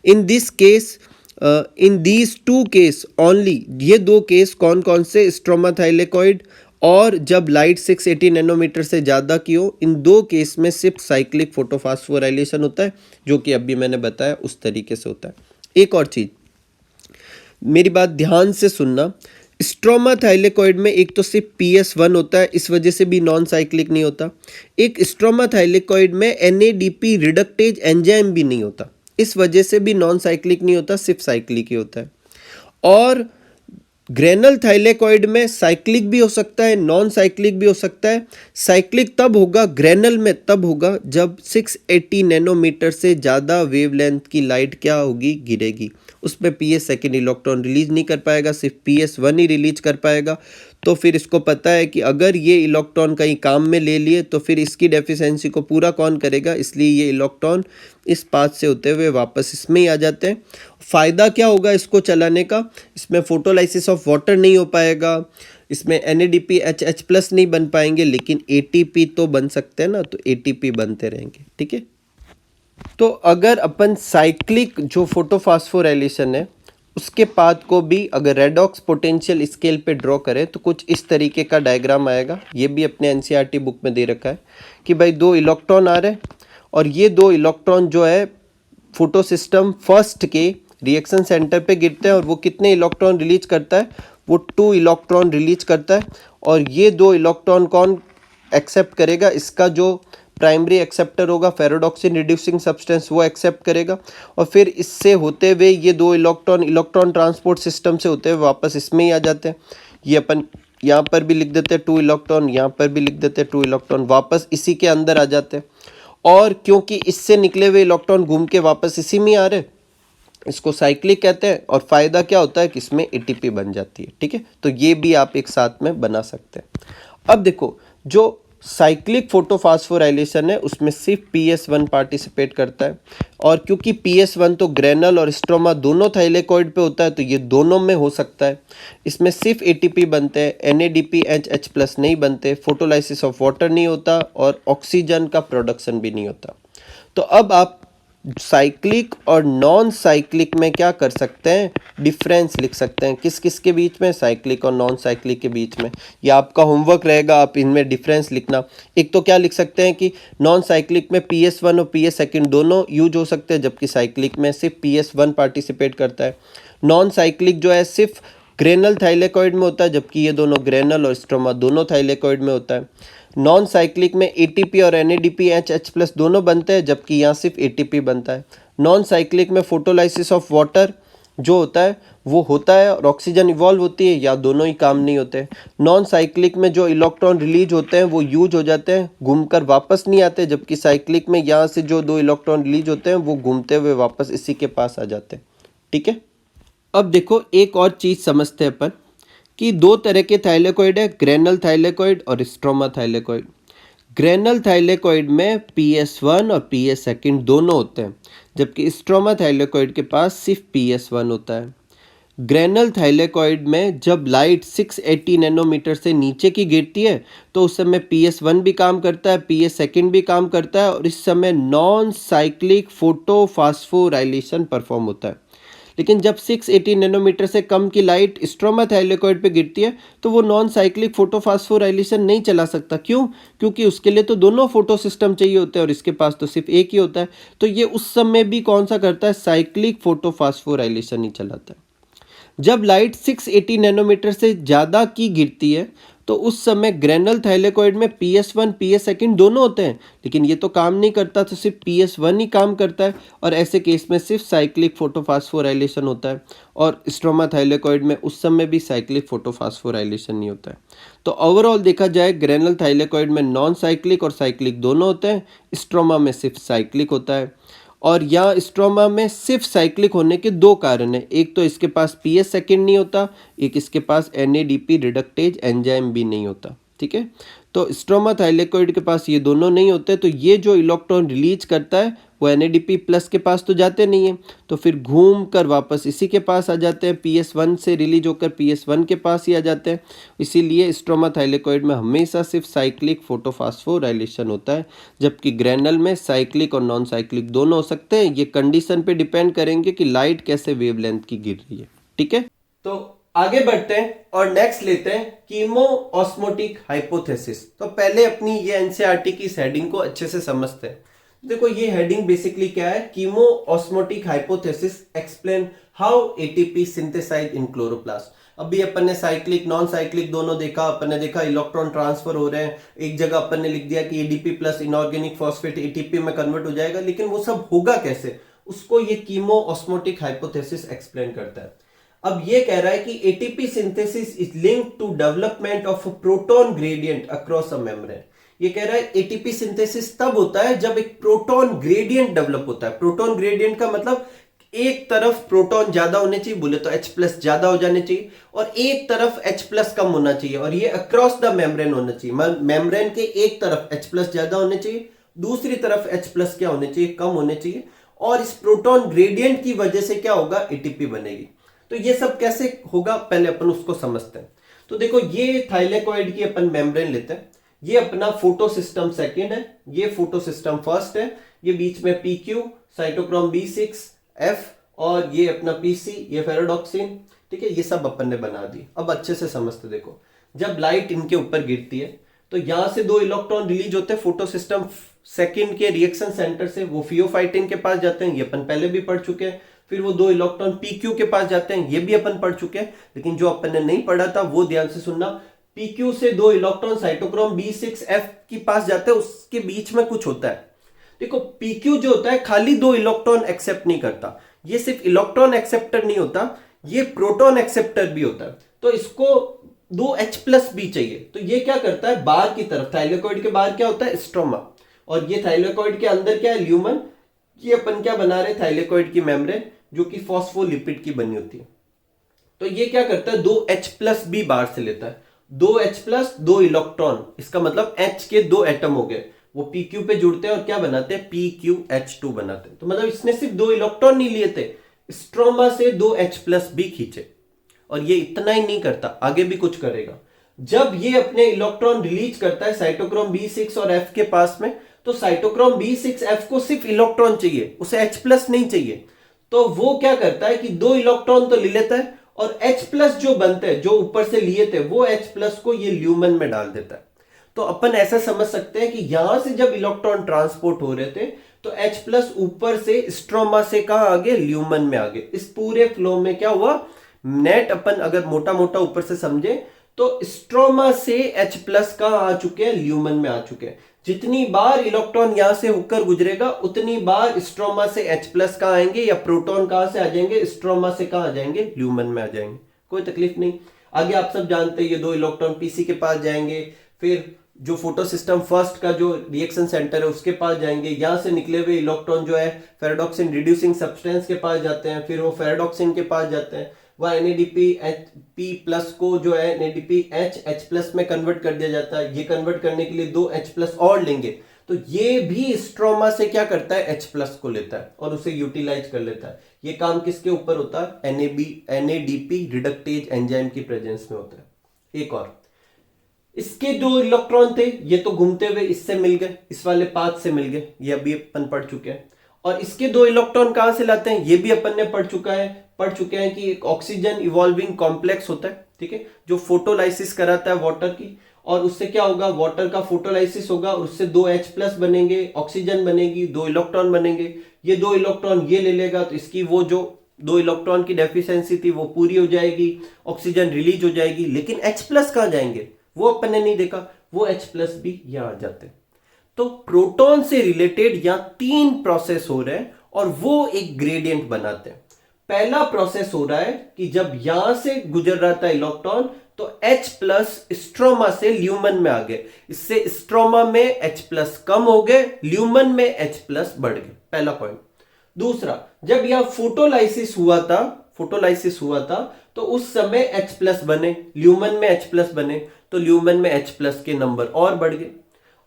In this case in these 2 case only, ये 2 केस कौन कौन से स्ट्रोमा थाइलेकॉइड और जब लाइट 680 नैनोमीटर से ज़्यादा की हो, इन 2 केस में सिर्फ साइक्लिक फोटोफॉस्फोराइलेशन होता है जो कि अभी मैंने बताया उस तरीके से होता है। एक और चीज़ मेरी बात ध्यान से सुनना, स्ट्रोमा थाइलेकॉइड में एक तो सिर्फ PS1 होता है, इस वजह से भी नॉन साइक्लिक नहीं होता। एक स्ट्रोमा थाइलेकॉइड में NADP रिडक्टेज एंजाइम भी नहीं होता, इस वजह से भी नॉन साइक्लिक नहीं होता, सिर्फ साइक्लिक ही होता है। और ग्रेनल थाइलेकॉइड में साइक्लिक भी हो सकता है, नॉन साइक्लिक भी हो सकता है। साइक्लिक तब होगा, ग्रेनल में तब होगा जब 680 नैनोमीटर से ज़्यादा वेवलेंथ की लाइट क्या होगी, गिरेगी। उसमें PS सेकेंड इलेक्ट्रॉन रिलीज नहीं कर पाएगा, सिर्फ PS1 ही रिलीज कर पाएगा। तो फिर इसको पता है कि अगर ये इलेक्ट्रॉन कहीं काम में ले लिए तो फिर इसकी डेफिशिएंसी को पूरा कौन करेगा, इसलिए ये इलेक्ट्रॉन इस पाथ से होते हुए वापस इसमें ही आ जाते हैं। फ़ायदा क्या होगा इसको चलाने का, इसमें फोटोलाइसिस ऑफ वाटर नहीं हो पाएगा, इसमें NADPH+ नहीं बन पाएंगे, लेकिन ATP तो बन सकते हैं ना, तो ATP बनते रहेंगे। ठीक है, तो अगर अपन साइक्लिक जो फोटोफॉस्फोराइलेशन है उसके पाथ को भी अगर रेडॉक्स पोटेंशियल स्केल पे ड्रॉ करें तो कुछ इस तरीके का डायग्राम आएगा। ये भी अपने NCERT बुक में दे रखा है कि भाई 2 इलेक्ट्रॉन आ रहे हैं और ये 2 इलेक्ट्रॉन जो है फोटो सिस्टम फर्स्ट के रिएक्शन सेंटर पे गिरते हैं और वो कितने इलेक्ट्रॉन रिलीज करता है, वो 2 इलेक्ट्रॉन रिलीज करता है। और ये 2 इलेक्ट्रॉन कौन एक्सेप्ट करेगा, इसका जो प्राइमरी एक्सेप्टर होगा फेरोडॉक्सिन रिड्यूसिंग सब्सटेंस, वो एक्सेप्ट करेगा। और फिर इससे होते हुए ये 2 इलेक्ट्रॉन ट्रांसपोर्ट सिस्टम से होते हुए वापस इसमें ही आ जाते हैं। ये अपन यहाँ पर भी लिख देते हैं 2 इलेक्ट्रॉन, यहाँ पर भी लिख देते हैं 2 इलेक्ट्रॉन, वापस इसी के अंदर आ जाते हैं। और क्योंकि इससे निकले हुए इलेक्ट्रॉन घूम के वापस इसी में आ रहे, इसको साइक्लिक कहते हैं। और फायदा क्या होता है कि इसमें ATP बन जाती है। ठीक है, तो ये भी आप एक साथ में बना सकते हैं। अब देखो, जो साइक्लिक फोटोफॉस्फोराइलेशन है उसमें सिर्फ PS1 पार्टिसिपेट करता है। और क्योंकि PS1 तो ग्रेनल और स्ट्रोमा दोनों थाइलेकॉइड पे होता है, तो ये दोनों में हो सकता है। इसमें सिर्फ ATP बनते हैं, NADPH+ नहीं बनते, फोटोलाइसिस ऑफ वाटर नहीं होता और ऑक्सीजन का प्रोडक्शन भी नहीं होता। तो अब आप साइक्लिक और नॉन साइक्लिक में क्या कर सकते हैं, डिफरेंस लिख सकते हैं। किस किस के बीच में, साइक्लिक और नॉन साइक्लिक के बीच में। ये आपका होमवर्क रहेगा, आप इनमें डिफरेंस लिखना। एक तो क्या लिख सकते हैं कि नॉन साइक्लिक में PS1 और PS सेकेंड दोनों यूज हो सकते हैं, जबकि साइक्लिक में सिर्फ PS1 पार्टिसिपेट करता है। नॉन साइक्लिक जो है सिर्फ ग्रेनल थाइलेकॉइड में होता है, जबकि ये दोनों ग्रेनल और स्ट्रोमा दोनों थाइलेकॉइड में होता है। नॉन साइक्लिक में ATP और NADPH+ दोनों बनते हैं, जबकि यहाँ सिर्फ ATP बनता है। नॉन साइक्लिक में फोटोलाइसिस ऑफ वाटर जो होता है वो होता है और ऑक्सीजन इवॉल्व होती है, या दोनों ही काम नहीं होते। नॉन साइक्लिक में जो इलेक्ट्रॉन रिलीज होते हैं वो यूज हो जाते हैं, घूमकर वापस नहीं आते, जबकि साइक्लिक में यहाँ से जो 2 इलेक्ट्रॉन रिलीज होते हैं वो घूमते हुए वापस इसी के पास आ जाते हैं। ठीक है, अब देखो एक और चीज़ समझते हैं अपन कि 2 तरह के थाइलेकॉइड है, ग्रेनल थाइलेकॉइड और स्ट्रोमा थाइलेकॉइड। ग्रेनल थाइलेकॉइड में PS1 और PS सेकेंड दोनों होते हैं, जबकि स्ट्रोमा थाइलेकॉइड के पास सिर्फ PS1 होता है। ग्रेनल थाइलेकॉइड में जब लाइट 680 नैनोमीटर से नीचे की गिरती है तो उस समय PS1 भी काम करता है, PS सेकेंड भी काम करता है और इस समय नॉन साइक्लिक फोटोफॉस्फोराइलेशन परफॉर्म होता है। लेकिन जब 680 नैनोमीटर से कम की लाइट स्ट्रोमा थाइलेकॉइड पे गिरती है तो वो नॉन साइक्लिक फोटोफॉस्फोराइलेशन नहीं चला सकता। क्यों? क्योंकि उसके लिए तो दोनों फोटो सिस्टम चाहिए होते हैं और इसके पास तो सिर्फ एक ही होता है। तो ये उस समय भी कौन सा करता है, साइक्लिक फोटोफॉस्फोराइलेशन ही चलाता है। जब लाइट 680 नैनोमीटर से ज़्यादा की गिरती है तो उस समय ग्रेनल थाइलेकॉइड में PS1 PS सेकेंड दोनों होते हैं, लेकिन ये तो काम नहीं करता, तो सिर्फ PS1 ही काम करता है और ऐसे केस में सिर्फ साइक्लिक फोटोफॉस्फोराइलेशन होता है। और स्ट्रोमा थाइलेकॉइड में उस समय भी साइक्लिक फोटोफॉस्फोराइलेशन नहीं होता है। तो ओवरऑल देखा जाए ग्रेनल थाइलेकॉइड में नॉन साइक्लिक और साइक्लिक दोनों होते हैं, स्ट्रोमा में सिर्फ साइक्लिक होता है। और यहाँ स्ट्रोमा में सिर्फ साइक्लिक होने के 2 कारण हैं, एक तो इसके पास PS सेकेंड नहीं होता, एक इसके पास NADP रिडक्टेज एंजाइम भी नहीं होता। ठीक है, तो स्ट्रोमा थाइलेकॉइड के पास ये दोनों नहीं होते, तो ये जो इलेक्ट्रॉन रिलीज करता है वो NADP+ के पास तो जाते नहीं है, तो फिर घूम कर वापस इसी के पास आ जाते हैं, PS1 से रिलीज होकर PS1 के पास ही आ जाते हैं। इसीलिए स्ट्रोमा थाइलेकॉइड में हमेशा सिर्फ साइक्लिक फोटोफॉस्फोराइलेशन होता है, जबकि ग्रेनल में साइक्लिक और नॉन साइक्लिक दोनों हो सकते हैं। ये कंडीशन पे डिपेंड करेंगे कि लाइट कैसे वेवलेंथ की गिर रही है। ठीक है, तो आगे बढ़ते हैं और नेक्स्ट लेते हैं कीमो ऑस्मोटिक हाइपोथेसिस। तो पहले अपनी ये NCERT की हेडिंग को अच्छे से समझते हैं। देखो ये हेडिंग बेसिकली क्या है, chemiosmotic hypothesis explain how ATP synthesize in chloroplast. अभी अपन ने साइक्लिक नॉन साइक्लिक दोनों देखा, अपन ने देखा इलेक्ट्रॉन ट्रांसफर हो रहे हैं, एक जगह अपन ने लिख दिया कि ADP plus inorganic phosphate ATP में कन्वर्ट हो जाएगा, लेकिन वो सब होगा कैसे, उसको ये कीमो ऑस्मोटिक हाइपोथेसिस एक्सप्लेन करता है। अब ये कह रहा है कि ATP synthesis is linked to development of proton gradient across a membrane. ये कह रहा है एटीपी सिंथेसिस तब होता है जब एक प्रोटॉन ग्रेडियंट डेवलप होता है। प्रोटॉन ग्रेडियंट का मतलब एक तरफ प्रोटॉन ज्यादा होने चाहिए, बोले तो H प्लस ज्यादा हो जाने चाहिए, और एक तरफ H प्लस कम होना चाहिए, और ये अक्रॉस द मेम्ब्रेन होना चाहिए। मेम्ब्रेन के एक तरफ H प्लस ज्यादा होने चाहिए, दूसरी तरफ H प्लस क्या होने चाहिए, कम होने चाहिए, और इस प्रोटॉन ग्रेडियंट की वजह से क्या होगा, एटीपी बनेगी। तो ये सब कैसे होगा, पहले अपन उसको समझते हैं। तो देखो ये थाइलेकोइड की अपन मेम्ब्रेन लेते हैं, ये अपना फोटो सिस्टम सेकेंड है, ये फोटो सिस्टम फर्स्ट है, ये बीच में PQ, साइटोक्रोम B6 F, और ये अपना PC, ये फेरोडॉक्सिन, ठीक है, ये सब अपन ने बना दी। अब अच्छे से समझते देखो, जब लाइट इनके ऊपर गिरती है तो यहां से दो इलेक्ट्रॉन रिलीज होते हैं फोटो सिस्टम सेकेंड के रिएक्शन सेंटर से, वो फियोफाइटिन के पास जाते हैं, ये अपन पहले भी पढ़ चुके हैं। फिर वो दो इलेक्ट्रॉन PQ के पास जाते हैं, ये भी अपन पढ़ चुके हैं, लेकिन जो अपन ने नहीं पढ़ा था वो ध्यान से सुनना। PQ से दो इलेक्ट्रॉन साइटोक्रोम B6F के पास जाते हैं, उसके बीच में कुछ होता है। देखो PQ जो होता है खाली दो इलेक्ट्रॉन एक्सेप्ट नहीं करता, ये सिर्फ इलेक्ट्रॉन एक्सेप्टर नहीं होता, ये प्रोटॉन एक्सेप्टर भी होता है। तो इसको दो H प्लस भी चाहिए, तो ये क्या करता है, बाहर की तरफ थाइलेकोइड के बाहर क्या होता है, स्ट्रोमा, और ये थाइलेकोइड के अंदर क्या है, ल्यूमन। ये अपन क्या बना रहे हैं, थाइलेकोइड की मेम्ब्रेन जो कि फॉस्फोलिपिड की बनी होती है। तो ये क्या करता है, दो H प्लस भी बाहर से लेता है, दो H प्लस दो इलेक्ट्रॉन, इसका मतलब H के दो एटम हो गए, वो PQ पे जुड़ते हैं और क्या बनाते हैं, PQH2 बनाते हैं। तो मतलब इसने सिर्फ दो इलेक्ट्रॉन नहीं लिए थे, स्ट्रोमा से दो H प्लस भी खींचे। और ये इतना ही नहीं करता, आगे भी कुछ करेगा। जब ये अपने इलेक्ट्रॉन रिलीज करता है साइटोक्रोम B6 और F के पास में, तो साइटोक्रोम B6F को सिर्फ इलेक्ट्रॉन चाहिए, उसे H प्लस नहीं चाहिए। तो वो क्या करता है कि दो इलेक्ट्रॉन तो ले लेता है, और H प्लस जो बनते हैं, जो ऊपर से लिए थे, वो H प्लस को ये ल्यूमन में डाल देता है। तो अपन ऐसा समझ सकते हैं कि यहां से जब इलेक्ट्रॉन ट्रांसपोर्ट हो रहे थे तो H प्लस ऊपर से स्ट्रोमा से कहां आ गए, ल्यूमन में आ गए। इस पूरे फ्लो में क्या हुआ, नेट अपन अगर मोटा मोटा ऊपर से समझे तो स्ट्रोमा से H प्लस कहां आ चुके हैं, ल्यूमन में आ चुके हैं। जितनी बार इलेक्ट्रॉन यहां से होकर गुजरेगा उतनी बार स्ट्रोमा से H प्लस कहां आएंगे, या प्रोटॉन कहां से आ जाएंगे, स्ट्रोमा से कहां आ जाएंगे, ल्यूमन में आ जाएंगे। कोई तकलीफ नहीं। आगे आप सब जानते हैं ये दो इलेक्ट्रॉन PC के पास जाएंगे, फिर जो फोटो सिस्टम फर्स्ट का जो रिएक्शन सेंटर है उसके पास जाएंगे, यहां से निकले हुए इलेक्ट्रॉन जो है फेराडॉक्सिन रिड्यूसिंग सब्सटेंस के पास जाते हैं, फिर वो फेराडॉक्सिन के पास जाते हैं, वह NADP प्लस को जो है NADPH प्लस में कन्वर्ट कर दिया जाता है। ये कन्वर्ट करने के लिए दो H प्लस और लेंगे, तो ये भी स्ट्रोमा से क्या करता है, H प्लस को लेता है और उसे यूटिलाइज कर लेता है। ये काम किसके ऊपर होता है, NADP रिडक्टेज एंजाइम की प्रेजेंस में होता है। एक और, इसके दो इलेक्ट्रॉन थे, ये तो घूमते हुए इससे मिल गए, इस वाले पाथ से मिल गए, ये अभी अपन पढ़ चुके हैं। और इसके दो इलेक्ट्रॉन कहां से लाते हैं, ये भी अपन ने पढ़ चुके हैं कि एक ऑक्सीजन इवॉल्विंग कॉम्प्लेक्स होता है, ठीक है, जो फोटोलाइसिस कराता है वाटर की, और उससे क्या होगा, वाटर का फोटोलाइसिस होगा, उससे दो H प्लस बनेंगे, ऑक्सीजन बनेगी, दो इलेक्ट्रॉन बनेंगे। ये दो इलेक्ट्रॉन ये ले लेगा, तो इसकी वो जो दो इलेक्ट्रॉन की डेफिशिएंसी थी वो पूरी हो जाएगी, ऑक्सीजन रिलीज हो जाएगी। लेकिन H प्लस कहां जाएंगे, वो अपन ने नहीं देखा, वो H प्लस भी यहां आ जाते हैं। तो प्रोटॉन से रिलेटेड यहां तीन प्रोसेस हो रहे हैं और वो एक ग्रेडियंट बनाते हैं। पहला प्रोसेस हो रहा है कि जब यहां से गुजर रहा था इलेक्ट्रॉन तो H प्लस स्ट्रोमा से ल्यूमन में आ गए, इससे स्ट्रोमा में H प्लस कम हो गए, ल्यूमन में H प्लस बढ़ गए, पहला पॉइंट। दूसरा, जब यहां फोटोलाइसिस हुआ था तो उस समय H प्लस बने, ल्यूमन में H प्लस बने, तो ल्यूमन में H प्लस के नंबर और बढ़ गए।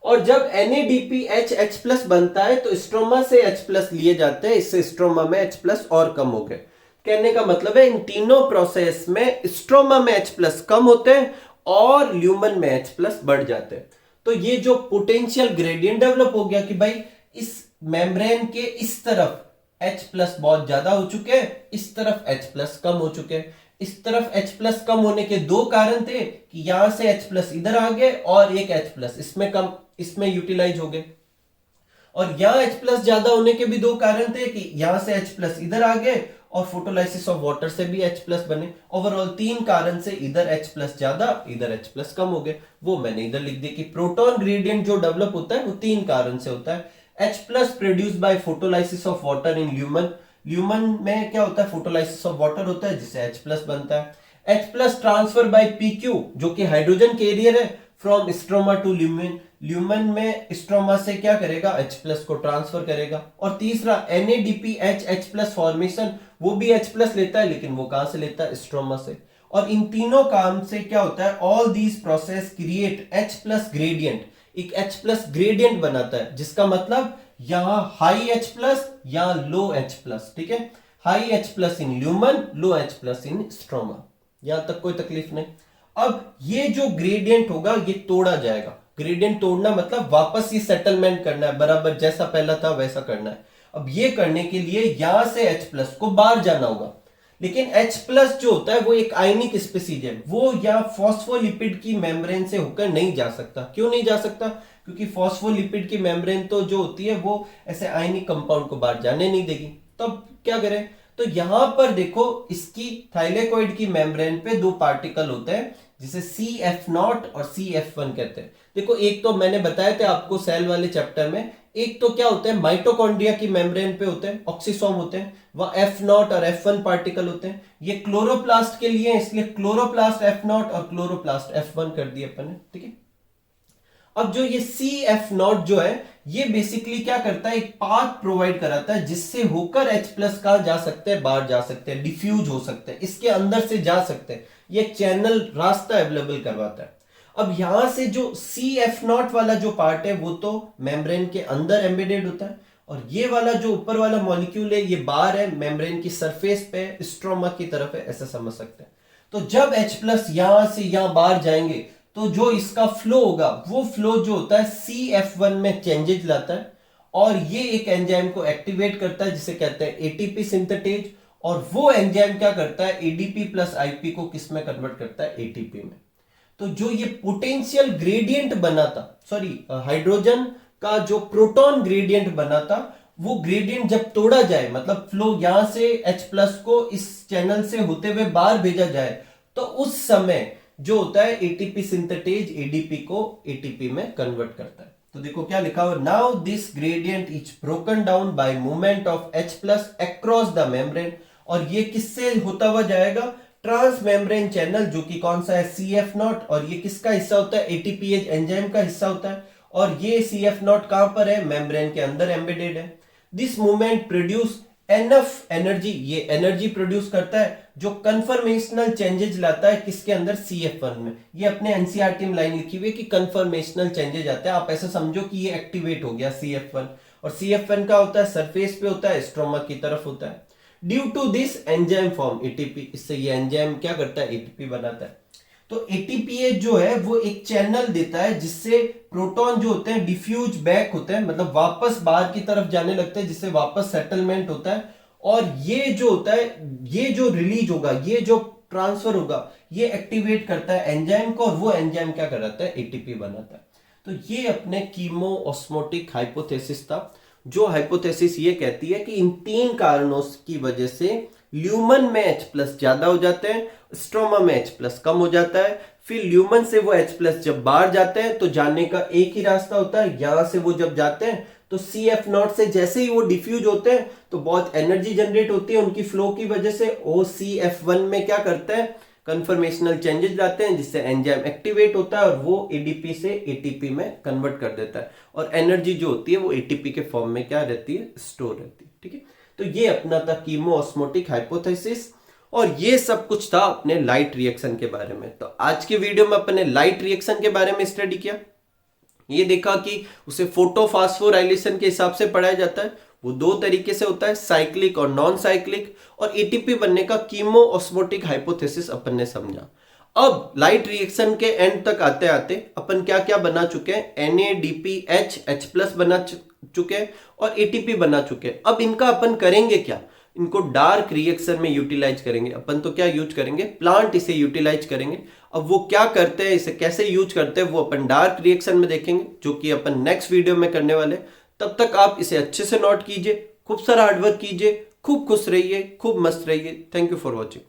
और जब NADPH H प्लस बनता है तो स्ट्रोमा से H प्लस लिए जाते हैं, इससे स्ट्रोमा में H प्लस और कम हो गए। कहने का मतलब है इन तीनों प्रोसेस में स्ट्रोमा में H प्लस कम होते हैं और ल्यूमन में H प्लस बढ़ जाते हैं। तो ये जो पोटेंशियल ग्रेडियंट डेवलप हो गया कि भाई इस मेम्ब्रेन के इस तरफ H प्लस बहुत ज्यादा हो चुके हैं, इस तरफ H प्लस कम हो चुके हैं। इस तरफ H प्लस कम होने के दो कारण थे कि यहां से H प्लस इधर आ गए और एक H प्लस इसमें यूटिलाइज हो गए। और यहाँ H प्लस ज्यादा होने के भी दो कारण थे कि यहाँ से H प्लस इधर आ गए और फोटोलाइसिस ऑफ वाटर से भी H प्लस बने। ओवरऑल तीन कारण से इधर H प्लस ज्यादा इधर H प्लस कम हो गए। वो मैंने इधर लिख दिया कि प्रोटॉन ग्रेडियंट जो डेवलप होता है वो तीन कारण से होता है। H plus produce by photolysis of water in lumen. Lumen में क्या होता है, फोटोलाइसिस ऑफ वाटर होता है जिससे H प्लस बनता है। H plus transfer by PQ जो कि हाइड्रोजन कैरियर है from stroma to lumen. Lumen में स्ट्रोमा से क्या करेगा, H प्लस को ट्रांसफर करेगा। और तीसरा NADPH H प्लस फॉर्मेशन, वो भी H प्लस लेता है लेकिन वो कहां से लेता है, स्ट्रोमा से। और इन तीनों काम से क्या होता है, all these process create H plus gradient, एक H प्लस ग्रेडियंट बनाता है जिसका मतलब यहां हाई H प्लस या लो H प्लस। ठीक है, हाई H प्लस इन ल्यूमन, लो H प्लस इन स्ट्रोमा। यहां तक कोई तकलीफ नहीं। अब ये जो ग्रेडियंट होगा ये तोड़ा जाएगा। ग्रेडियंट तोड़ना मतलब वापस ये सेटलमेंट करना है, बराबर जैसा पहला था वैसा करना है। अब ये करने के लिए यहां से H प्लस को बाहर जाना होगा, लेकिन H प्लस जो होता है वो एक आयनिक स्पीसीज है, वो या फॉस्फोलिपिड की मेम्ब्रेन से होकर नहीं जा सकता। क्यों नहीं जा सकता, क्योंकि फॉस्फोलिपिड की मेम्ब्रेन तो जो होती है वो ऐसे आयनिक कंपाउंड को बाहर जाने नहीं देगी। तब क्या करें, तो यहां पर देखो इसकी थाइलेकोइड की मेम्ब्रेन पे दो पार्टिकल होते हैं जिसे CF0 और CF1 कहते हैं। देखो एक तो मैंने बताया था आपको सेल वाले चैप्टर में, एक तो क्या होता है माइटोकॉन्ड्रिया की मेम्ब्रेन पे होते हैं, ऑक्सीसोम होते हैं, वह F0 और F1 पार्टिकल होते हैं। ये क्लोरोप्लास्ट के लिए, इसलिए क्लोरोप्लास्ट F0 और क्लोरोप्लास्ट F1 कर दिए अपन ने। ठीक है, अब जो ये CF0 जो है ये बेसिकली क्या करता है, एक पाथ प्रोवाइड कराता है जिससे होकर H प्लस कहां जा सकते हैं, बाहर जा सकते हैं, डिफ्यूज हो सकते हैं, इसके अंदर से जा सकते हैं, ये चैनल रास्ता अवेलेबल करवाता है। अब यहां से जो CF0 वाला जो पार्ट है वो तो मेम्ब्रेन के अंदर एम्बेडेड होता है, और ये वाला जो ऊपर वाला मॉलिक्यूल है ये बाहर है, मेम्ब्रेन की सरफेस पे स्ट्रोमा की तरफ है, ऐसा समझ सकते हैं। तो जब H प्लस यहां से यहां बाहर जाएंगे तो जो इसका फ्लो होगा वो फ्लो जो होता है CF1 में चेंजेस लाता है, और ये एक एंजाइम को एक्टिवेट करता है जिसे कहते हैं ATP सिंथेटेज, और वो एंजाइम क्या करता है ADP प्लस IP को किस में कन्वर्ट करता है, ATP में। तो जो ये पोटेंशियल ग्रेडियंट बना था, सॉरी हाइड्रोजन का जो प्रोटॉन ग्रेडियंट बना था, वो ग्रेडियंट जब तोड़ा जाए, मतलब फ्लो यहां से H प्लस को इस चैनल से होते हुए बाहर भेजा जाए, तो उस समय जो होता है ATP सिंथेटेज ADP को ATP में कन्वर्ट करता है। तो देखो क्या लिखा हुआ, now this gradient is broken down by movement of H plus across the membrane, और ये किससे होता हुआ जाएगा, ट्रांस मेम्ब्रेन चैनल, जो कि कौन सा है, CF0, और ये किसका हिस्सा होता है, ATPase एंजाइम का हिस्सा होता है, और ये CF0 कहां पर है, मेम्ब्रेन के अंदर एम्बेडेड है। This movement produce enough energy, ये एनर्जी प्रोड्यूस करता है जो कन्फर्मेशनल चेंजेस लाता है किसके अंदर, CF1 में। ये अपने एनसीईआरटी में लाइन लिखी हुई है कि कन्फर्मेशनल चेंजेस आते हैं, आप ऐसा समझो कि ये एक्टिवेट हो गया CF1, और CF1 का होता है सरफेस पे होता है, स्ट्रोमा की तरफ होता है। Due to this enzyme form ATP, इससे ये एंजाइम क्या करता है, ATP बनाता है। तो ATPase जो है वो एक चैनल देता है जिससे प्रोटॉन जो होते हैं डिफ्यूज बैक होते हैं, मतलब वापस बाहर की तरफ जाने लगते हैं, जिससे वापस सेटलमेंट होता है, और ये जो होता है, ये जो रिलीज होगा, ये जो ट्रांसफर होगा, ये एक्टिवेट करता है एंजाइम को, और वो एंजाइम क्या कराता है, ATP बनाता है। तो ये अपने कीमो ऑस्मोटिक हाइपोथेसिस था, जो हाइपोथेसिस ये कहती है कि इन तीन कारणों की वजह से ल्यूमन में H प्लस ज्यादा हो जाते हैं, स्ट्रोमा में H प्लस कम हो जाता है, फिर ल्यूमन से वो H प्लस जब बाहर जाते हैं तो जाने का एक ही रास्ता होता है, यहां से वो जब जाते हैं तो CF0 से जैसे ही वो डिफ्यूज होते हैं तो बहुत एनर्जी जनरेट होती है उनकी फ्लो की वजह से, वो CF1 में क्या करता है, कन्फर्मेशनल चेंजेस लाते हैं जिससे एंजाइम एक्टिवेट होता है, और वो ADP से ATP में कन्वर्ट कर देता है, और एनर्जी जो होती है वो ATP के फॉर्म में क्या रहती है, स्टोर रहती है। ठीक है, तो ये अपना था कीमो ऑस्मोटिक हाइपोथेसिस, और ये सब कुछ था अपने लाइट रिएक्शन के बारे में। तो आज की वीडियो में अपने लाइट रिएक्शन के बारे में स्टडी किया, ये देखा कि उसे फोटोफॉस्फोराइलेशन के हिसाब से पढ़ाया जाता है, वो दो तरीके से होता है, साइक्लिक और नॉन साइक्लिक, और ATP बनने का कीमो ऑस्मोटिक हाइपोथेसिस अपन ने समझा। अब लाइट रिएक्शन के एंड तक आते आते अपन क्या क्या बना चुके हैं, NADPH H प्लस बना चुके हैं और ATP बना चुके हैं। अब इनका अपन करेंगे क्या, इनको डार्क रिएक्शन में यूटिलाइज करेंगे अपन। तो क्या यूज करेंगे, प्लांट इसे यूटिलाइज करेंगे। अब वो क्या करते हैं, इसे कैसे यूज करते हैं, वो अपन डार्क रिएक्शन में देखेंगे, जो कि अपन नेक्स्ट वीडियो में करने वाले। तब तक आप इसे अच्छे से नोट कीजिए, खूब सारा हार्डवर्क कीजिए, खूब खुश रहिए, खूब मस्त रहिए। Thank you for watching.